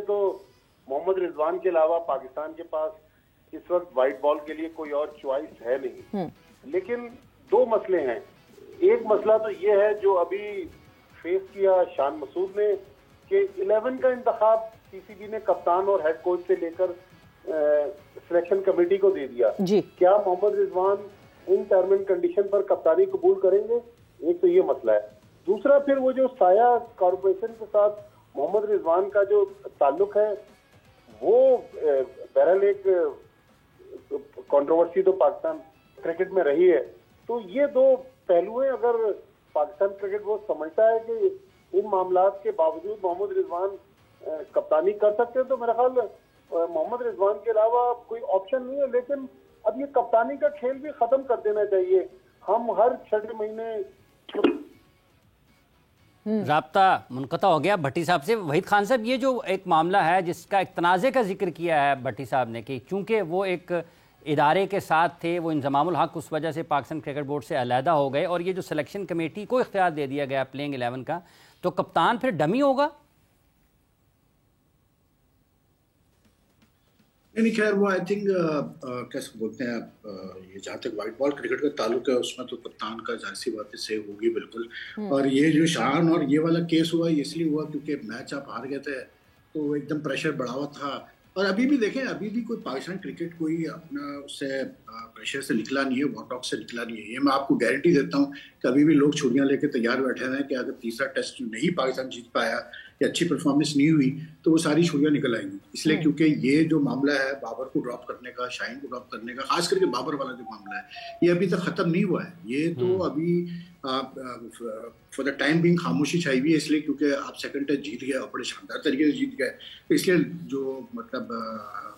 तो मोहम्मद रिजवान के अलावा पाकिस्तान के पास इस वक्त व्हाइट बॉल के लिए कोई और चॉइस है नहीं। लेकिन 2 मसले हैं। एक मसला तो ये है जो अभी फेस किया शान मसूद ने कि 11 का इंतखाब PCB ने कप्तान और हेड कोच से लेकर सिलेक्शन कमेटी को दे दिया जी। क्या Mohammad Rizwan in term and condition पर कप्तानी कबूल करेंगे? एक तो ये मसला है। दूसरा फिर वो जो साया कॉर्पोरेशन के साथ मोहम्मद रिजवान का जो ताल्लुक है वो बहरहाल एक कंट्रोवर्सी तो पाकिस्तान क्रिकेट में रही है। तो ये 2 पहलू हैं। अगर पाकिस्तान क्रिकेट बोर्ड समझता है कि इन मामलात के बावजूद मोहम्मद रिजवान कप्तानी कर सकते हैं तो मेरा ख्याल मोहम्मद रिजवान के अलावा कोई ऑप्शन नहीं है। लेकिन अब ये कप्तानी का खेल भी खत्म कर देना चाहिए। हम हर 6 महीने राब्ता मुनक़ता हो गया भट्टी साहब से। वहीद खान साहब, ये जो एक मामला है जिसका एक तनाज़े का जिक्र किया है भट्टी साहब ने कि चूँकि वो एक इदारे के साथ थे, वो इंज़मामुल हक़ उस वजह से पाकिस्तान क्रिकेट बोर्ड से अलहदा हो गए और ये जो सिलेक्शन कमेटी को इख्तियार दे दिया गया प्लेइंग 11 का, तो कप्तान फिर डमी होगा? नहीं खैर वो आई थिंक कैसे बोलते हैं ये जहाँ तक व्हाइट बॉल क्रिकेट का ताल्लुक है उसमें तो कप्तान का जाहिर सी बात है सेव होगी बिल्कुल। और ये जो शान और ये वाला केस हुआ इसलिए हुआ क्योंकि मैच आप हार गए थे तो एकदम प्रेशर बढ़ा हुआ था। और अभी भी देखें अभी भी कोई पाकिस्तान क्रिकेट कोई अपना उससे प्रेशर से निकला नहीं है, वॉटॉक से निकला नहीं है। ये मैं आपको गारंटी देता हूँ कि अभी भी लोग छुट्टियां लेके तैयार बैठे हैं कि अगर तीसरा टेस्ट नहीं पाकिस्तान जीत पाया या अच्छी परफॉर्मेंस नहीं हुई तो वो सारी छुट्टियां निकल आएंगी। इसलिए क्योंकि ये जो मामला है बाबर को ड्रॉप करने का, शाहीन को ड्रॉप करने का, खास करके बाबर वाला जो मामला है ये अभी तक खत्म नहीं हुआ है। ये तो अभी फॉर द टाइम बिंग खामोशी छाई हुई है, इसलिए क्योंकि आप सेकंड टेस्ट जीत गए और बड़े शानदार तरीके से जीत गए, तो इसलिए जो मतलब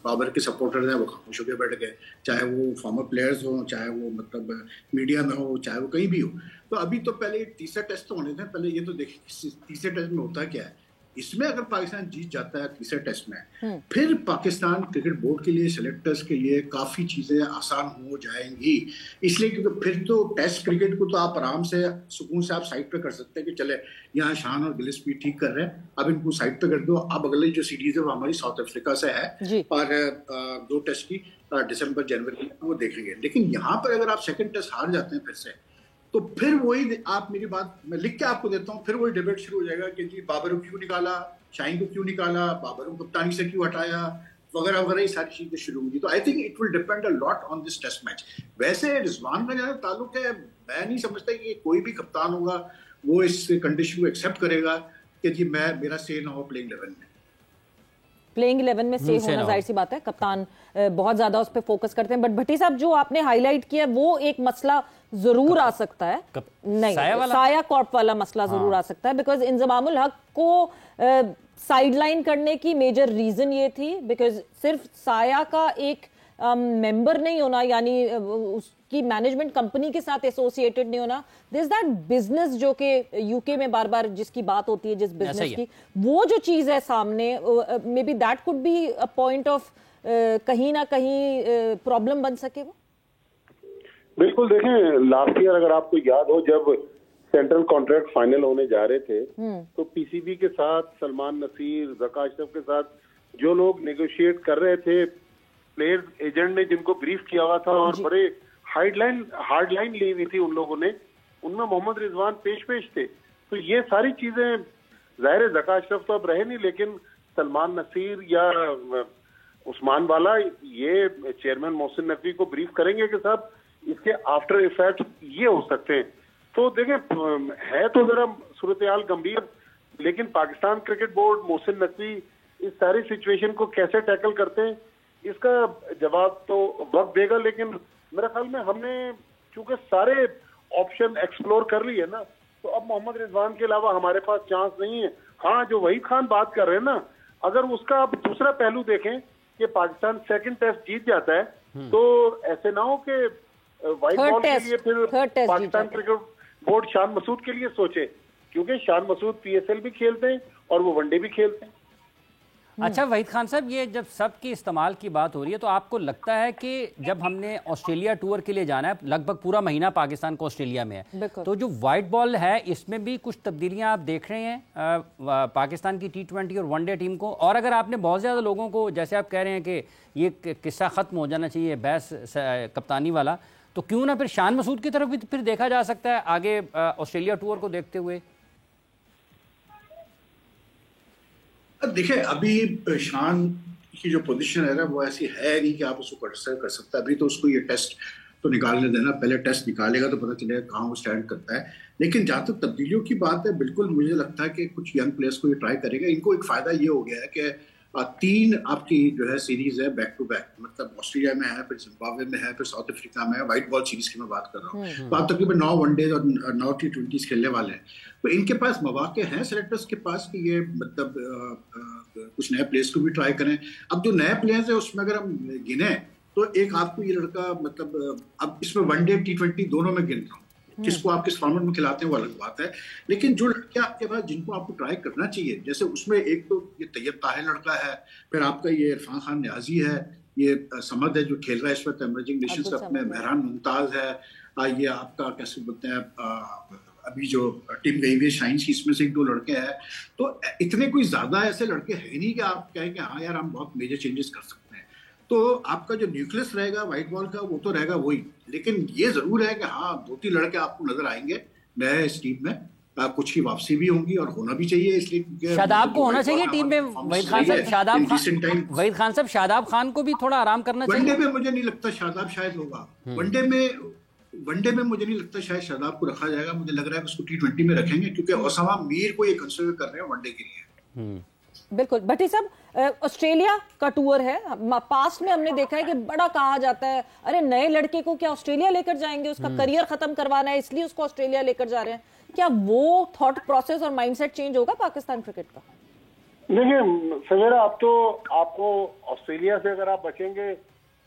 बाबर के सपोर्टर हैं वो खामोश होकर बैठ गए, चाहे वो फॉर्मर प्लेयर्स हो, चाहे वो मतलब मीडिया में हो, चाहे वो कहीं भी हो। तो अभी तो पहले तीसरा टेस्ट तो होने थे, पहले ये तो देखिए तीसरे टेस्ट में होता क्या है। इसमें अगर पाकिस्तान जीत जाता है तीसरे टेस्ट में, फिर पाकिस्तान क्रिकेट बोर्ड के लिए, सेलेक्टर्स के लिए काफी चीजें आसान हो जाएंगी। इसलिए क्योंकि फिर तो टेस्ट क्रिकेट को तो आप आराम से सुकून से आप साइड पे कर सकते हैं कि चले यहाँ शान और गिलिस्पी ठीक कर रहे हैं, अब इनको साइड पे कर दो। अब अगली जो सीरीज है वो हमारी साउथ अफ्रीका से है और 2 टेस्ट की दिसंबर जनवरी वो देखेंगे। लेकिन यहाँ पर अगर आप सेकेंड टेस्ट हार जाते हैं फिर से, तो फिर वही आप मेरी बात मैं लिख के आपको देता हूँ, फिर वही डिबेट शुरू हो जाएगा कि जी बाबर को क्यों निकाला, शाहीन को क्यों निकाला, बाबर को कप्तानी से क्यों हटाया, वगैरह वगैरह, ये सारी चीजें शुरू होंगी। तो I think it will depend a lot on this test match. वैसे रिजवान का जहाँ ताल्लुक है, मैं नहीं समझता कि कोई भी कप्तान होगा वो इस कंडीशन को एक्सेप्ट करेगा कि जी मेरा से ना हो प्लेइंग 11 में। प्लेइंग 11 में सेव होना जाहिर सी बात है, कप्तान बहुत ज्यादा उस पर फोकस करते हैं। बट भट्टी साहब जो आपने हाईलाइट किया वो एक मसला जरूर आ सकता है, नहीं साया कॉर्प वाला मसला जरूर आ सकता है, बिकॉज इंजमामुल हक को साइडलाइन करने की मेजर रीजन ये थी बिकॉज सिर्फ साया का एक मेंबर नहीं होना, यानी उसकी मैनेजमेंट कंपनी के साथ एसोसिएटेड नहीं होना, दिस दैट बिजनेस जो कि यूके में बार बार जिसकी बात होती है, जिस बिजनेस की, वो जो चीज है सामने, may be that could be a point of कहीं ना कहीं प्रॉब्लम बन सके वो। बिल्कुल, देखें लास्ट ईयर अगर आपको याद हो जब सेंट्रल कॉन्ट्रैक्ट फाइनल होने जा रहे थे तो पीसीबी के साथ सलमान नसीर, ज़का अशरफ के साथ जो लोग नेगोशिएट कर रहे थे, प्लेयर्स एजेंट ने जिनको ब्रीफ किया हुआ था और बड़े हार्ड लाइन ली हुई थी उन लोगों ने, उनमें मोहम्मद रिजवान पेश थे। तो ये सारी चीजें जाहिर है ज़का अशरफ तो अब रहे नहीं, लेकिन सलमान नसीर या उस्मान वाला ये चेयरमैन मोहसिन नकवी को ब्रीफ करेंगे कि साहब इसके आफ्टर इफेक्ट ये हो सकते हैं। तो देखें है तो जरा सूरत हाल गंभीर, लेकिन पाकिस्तान क्रिकेट बोर्ड, मोहसिन नकवी इस सारी सिचुएशन को कैसे टैकल करते हैं इसका जवाब तो वक्त देगा। लेकिन मेरे ख्याल में हमने चूंकि सारे ऑप्शन एक्सप्लोर कर लिए ना, तो अब मोहम्मद रिजवान के अलावा हमारे पास चांस नहीं है। हाँ, जो वहीद खान बात कर रहे हैं ना, अगर उसका आप दूसरा पहलू देखें कि पाकिस्तान सेकंड टेस्ट जीत जाता है तो ऐसे ना हो कि व्हाइट बॉल के लिए फिर पाकिस्तान क्रिकेट बोर्ड शान मसूद के लिए सोचे, क्योंकि शान मसूद पीएसएल भी खेलते हैं और वो वनडे भी खेलते हैं। अच्छा वहीद खान साहब, ये जब सब की इस्तेमाल की बात हो रही है तो आपको लगता है कि जब हमने ऑस्ट्रेलिया टूर के लिए जाना है, लगभग पूरा महीना पाकिस्तान को ऑस्ट्रेलिया में है, तो जो व्हाइट बॉल है इसमें भी कुछ तब्दीलियां आप देख रहे हैं पाकिस्तान की T20 और वनडे टीम को? और अगर आपने बहुत ज़्यादा लोगों को, जैसे आप कह रहे हैं कि ये किस्सा ख़त्म हो जाना चाहिए बहस कप्तानी वाला, तो क्यों ना फिर शान मसूद की तरफ भी फिर देखा जा सकता है आगे ऑस्ट्रेलिया टूर को देखते हुए? देखिए अभी शान की जो पोजीशन है ना वो ऐसी है नहीं कि आप उसको कर सकते। अभी तो उसको ये टेस्ट तो निकालने देना, पहले टेस्ट निकालेगा तो पता चलेगा कहाँ वो स्टैंड करता है। लेकिन जहाँ तक तब्दीलियों की बात है, बिल्कुल मुझे लगता है कि कुछ यंग प्लेयर्स को ये ट्राई करेगा। इनको एक फायदा ये हो गया है कि 3 आपकी जो है सीरीज है बैक टू बैक, मतलब ऑस्ट्रेलिया में है, फिर जिम्बाब्वे में है, फिर साउथ अफ्रीका में है। व्हाइट बॉल सीरीज की मैं बात कर रहा हूँ। तो आप तकरीबन 9 वनडेज और 9 T20 खेलने वाले हैं। तो इनके पास मौके हैं सेलेक्टर्स के पास कि ये मतलब कुछ नए प्लेयर्स को भी ट्राई करें। अब जो नए प्लेयर्स है उसमें अगर हम गिने तो एक आपको ये लड़का मतलब अब इसमें वनडे T20 दोनों में गिनता हूँ, किसको आप किस फॉर्मेट में खिलाते हैं वो अलग बात है। लेकिन जो लड़के आपके पास जिनको आपको ट्राई करना चाहिए, जैसे उसमें एक तो ये तैयब ताहिर लड़का है, फिर आपका ये इरफान खान न्याजी है, ये समद है जो खेल रहा है इस वक्त इमर्जिंग नेशंस कप में, मेहरान मुमताज है, ये आपका कैसे बोलते हैं अभी जो टीम गई हुई है शाइन की, इसमें से 1-2 लड़के हैं। तो इतने कोई ज्यादा ऐसे लड़के है नहीं कि आप कहें कि हाँ यार हम बहुत मेजर चेंजेस कर सकते हैं। तो आपका जो न्यूक्लियस रहेगा व्हाइट बॉल का वो तो रहेगा वही, लेकिन ये जरूर है कि हाँ 2-3 लड़के आपको नजर आएंगे नए इस टीम में, कुछ की वापसी भी होंगी और होना भी चाहिए, इसलिए शादाब को होना चाहिए टीम में। वहीद खान साहब, शादाब खान को भी थोड़ा आराम करना चाहिए। वनडे में मुझे नहीं लगता शादाब शायद होगा, वनडे में मुझे नहीं लगता शायद शादाब को रखा जाएगा, मुझे लग रहा है कि उसको T20 में रखेंगे, क्योंकि ओसामा मीर को ये कंसीडर कर रहे हैं वनडे के लिए। बिल्कुल। भट्टी साहब, ऑस्ट्रेलिया का टूर है, पास्ट में हमने देखा है कि बड़ा कहा जाता है अरे नए लड़के को क्या ऑस्ट्रेलिया लेकर जाएंगे, उसका करियर खत्म करवाना है इसलिए उसको ऑस्ट्रेलिया लेकर जा रहे हैं। क्या वो थॉट प्रोसेस और माइंडसेट चेंज होगा पाकिस्तान क्रिकेट का? देखिए सवेरा, आप तो आपको ऑस्ट्रेलिया से अगर आप बचेंगे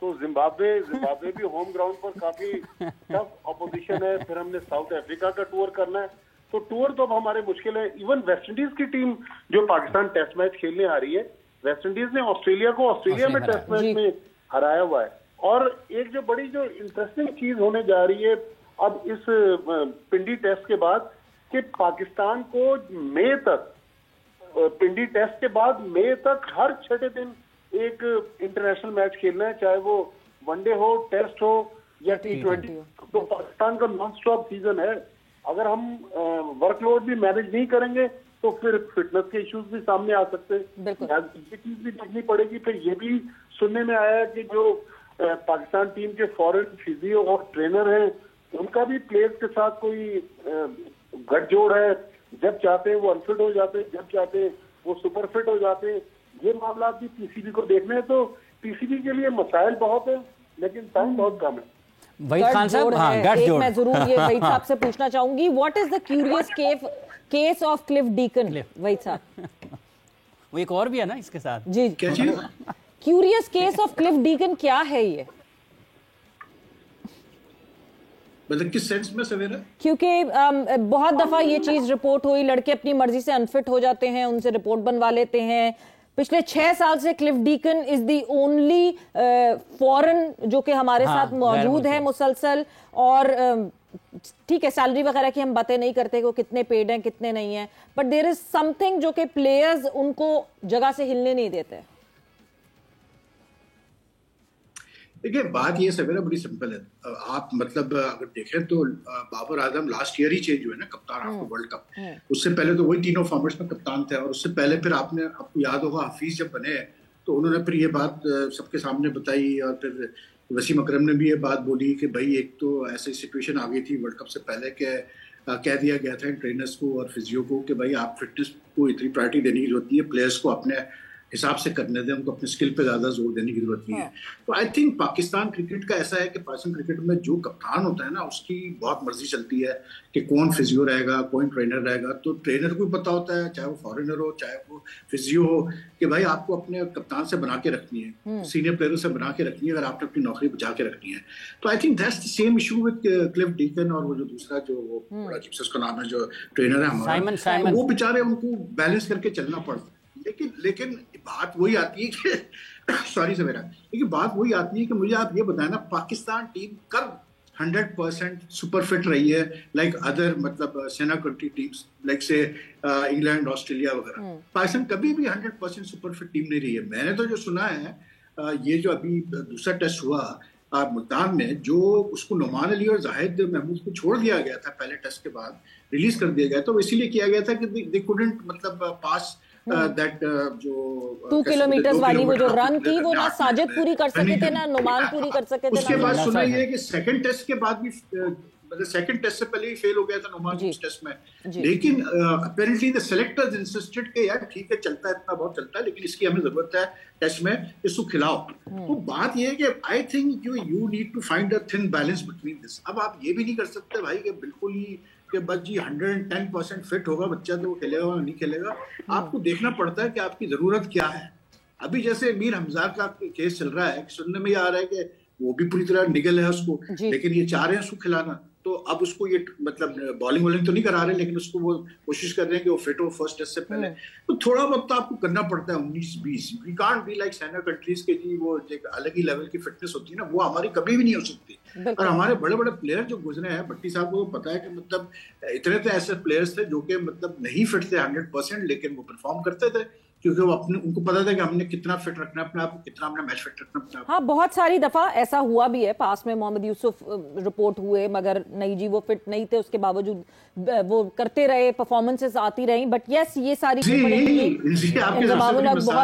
तो जिम्बाब्वे भी होम ग्राउंड पर काफी टफ ऑपोजिशन है, फिर हमने साउथ अफ्रीका का टूर करना है, तो टूर तो अब हमारे मुश्किल है। इवन वेस्ट इंडीज की टीम जो पाकिस्तान टेस्ट मैच खेलने आ रही है, वेस्ट इंडीज ने ऑस्ट्रेलिया को ऑस्ट्रेलिया में टेस्ट मैच में हराया हुआ है। और एक जो बड़ी जो इंटरेस्टिंग चीज होने जा रही है अब इस पिंडी टेस्ट के बाद, कि पाकिस्तान को मई तक, पिंडी टेस्ट के बाद मई तक हर छठे दिन एक इंटरनेशनल मैच खेलना है, चाहे वो वनडे हो, टेस्ट हो या T20। तो पाकिस्तान का नॉन स्टॉप सीजन है। अगर हम वर्कलोड भी मैनेज नहीं करेंगे तो फिर फिटनेस के इश्यूज भी सामने आ सकते हैं, ये चीज भी देखनी पड़ेगी। फिर ये भी सुनने में आया कि जो पाकिस्तान टीम के फॉरेन फिजियो और ट्रेनर हैं उनका भी प्लेयर्स के साथ कोई गठजोड़ है, जब चाहते हैं वो अनफिट हो जाते हैं, जब चाहते हैं वो सुपर फिट हो जाते हैं। ये मामला भी पीसीबी को देखने हैं, तो पीसीबी के लिए मसाइल बहुत है लेकिन टाइम बहुत कम है। वहीद खान साहब, मैं जरूर ये वहीद साहब से पूछना चाहूंगी, what is the curious case of Cliff Deacon? Waheed साहब, वो एक और भी है ना इसके साथ जी, curious case of Cliff Deacon क्या है ये? मतलब किस सेंस में सवेरा? क्योंकि बहुत दफा ये चीज रिपोर्ट हुई, लड़के अपनी मर्जी से अनफिट हो जाते हैं, उनसे रिपोर्ट बनवा लेते हैं। पिछले 6 साल से Cliff Deacon is the only foreign जो कि हमारे साथ मौजूद है मुसलसल। और ठीक है, सैलरी वगैरह की हम बातें नहीं करते, वो कितने पेड हैं कितने नहीं है, बट देयर इज समथिंग जो कि प्लेयर्स उनको जगह से हिलने नहीं देते। देखिए बात ये सवेरा बड़ी सिंपल है। आप मतलब अगर देखें तो बाबर आजम लास्ट ईयर ही चेंज हुए ना कप्तान आपको वर्ल्ड कप, उससे पहले तो वही तीनों फॉर्मेट्स में कप्तान थे। और उससे पहले फिर आपको याद होगा हफीज जब बने तो उन्होंने फिर ये बात सबके सामने बताई, और फिर वसीम अकरम ने भी ये बात बोली कि भाई एक तो ऐसी सिचुएशन आ गई थी वर्ल्ड कप से पहले के कह दिया गया था ट्रेनर्स को और फिजियो को कि भाई आप फिटनेस को इतनी प्रायोरिटी देने की जरूरत नहीं है, प्लेयर्स को अपने हिसाब से करने दें, उनको अपने स्किल पे ज्यादा जोर देने की जरूरत नहीं है। तो आई थिंक पाकिस्तान क्रिकेट का ऐसा है कि पाकिस्तान क्रिकेट में जो कप्तान होता है ना उसकी बहुत मर्जी चलती है कि कौन फिजियो रहेगा, कौन ट्रेनर रहेगा। तो ट्रेनर को भी पता होता है, चाहे वो फॉरेनर हो चाहे वो फिजियो हो, कि भाई आपको अपने कप्तान से बना के रखनी है, सीनियर प्लेयर से बना के रखनी है अगर आपने अपनी नौकरी बचा के रखनी है। तो I think that's the same issue with Cliff Deacon और वो जो दूसरा जो वो बड़ा अजीब से उसका नाम है जो ट्रेनर है हमारा, वो बेचारे उनको बैलेंस करके चलना पड़ता है। लेकिन बात वही आती है कि सॉरी सवेरा, लेकिन बात वही आती है कि मुझे आप ये बताएं ना पाकिस्तान टीम कब 100% सुपर फिट रही है लाइक अदर मतलब सेना कंट्री टीम्स लाइक से इंग्लैंड ऑस्ट्रेलिया वगैरह। पाकिस्तान कभी भी 100% सुपर फिट टीम नहीं रही है। मैंने तो जो सुना है ये जो अभी दूसरा टेस्ट हुआ मुल्तान में, जो उसको नुमान अली और जाहिद महमूद को छोड़ दिया गया था पहले टेस्ट के बाद, रिलीज कर दिया गया, तो इसीलिए किया गया था कि दे कुडंट मतलब पास दैट जो 2 किलोमीटर वाली वो जो रन थी वो ना साजिद पूरी कर सके थे ना नुमान पूरी कर सके थे। उसके बाद सुना ये कि सेकंड टेस्ट के बाद भी मतलब सेकंड टेस्ट से पहले ही फेल हो गया था नुमान उस टेस्ट में, लेकिन अपेरेंटली द सेलेक्टर्स इंसिस्टेड कि यार ठीक है चलता है, इतना बहुत चलता है, लेकिन इसकी हमें जरूरत है टेस्ट में, इसको खिलाओ। तो बात ये है कि I think you need to find a thin balance between this. अब आप ये भी नहीं कर सकते भाई कि बिल्कुल ही कि बस जी 110% फिट होगा बच्चा तो वो खेलेगा नहीं खेलेगा। आपको देखना पड़ता है कि आपकी जरूरत क्या है। अभी जैसे मीर हमजा का केस चल रहा है, सुनने में आ रहा है कि वो भी पूरी तरह निगल है उसको, लेकिन ये चाह रहे हैं उसको खिलाना, तो अब उसको ये मतलब बॉलिंग वॉलिंग तो नहीं करा रहे, लेकिन उसको वो कोशिश कर रहे हैं कि वो फिट हो फर्स्ट टेस्ट से पहले। तो थोड़ा बहुत तो आपको करना पड़ता है 19-20। We can't be like SENA countries के जी वो एक अलग ही लेवल की फिटनेस होती है ना, वो हमारी कभी भी नहीं हो सकती। और हमारे बड़े बड़े प्लेयर जो गुजरे हैं, भट्टी साहब को पता है कि मतलब इतने तो ऐसे प्लेयर्स थे जो कि मतलब नहीं फिट थे 100%, लेकिन वो परफॉर्म करते थे क्योंकि वो अपने उनको पता था कि हमने कितना फिट रखना है अपने आप को, कितना हमने मैच फिट रखना अपने आप। हाँ, बहुत सारी दफा ऐसा हुआ भी है, पास में मोहम्मद यूसुफ रिपोर्ट हुए मगर नहीं जी, वो फिट नहीं थे, उसके बावजूद वो करते रहे, परफॉर्मेंसेस आती रही। बट यस, ये सारी बहुत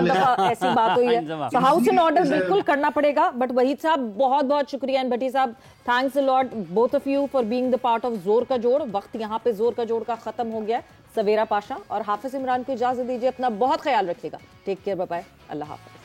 दफा ऐसी बात हुई है, तो हाउस इन ऑर्डर बिल्कुल करना पड़ेगा। बट वहीद साहब बहुत बहुत शुक्रिया, एंड भट्टी साहब thanks a lot both of you for being the part of जोर का जोड़। वक्त यहाँ पे जोर का जोड़ का खत्म हो गया। सवेरा पाशा और हाफिज इमरान को इजाजत दीजिए, अपना बहुत ख्याल रखिएगा। टेक केयर, बाय बाय, अल्लाह हाफिज।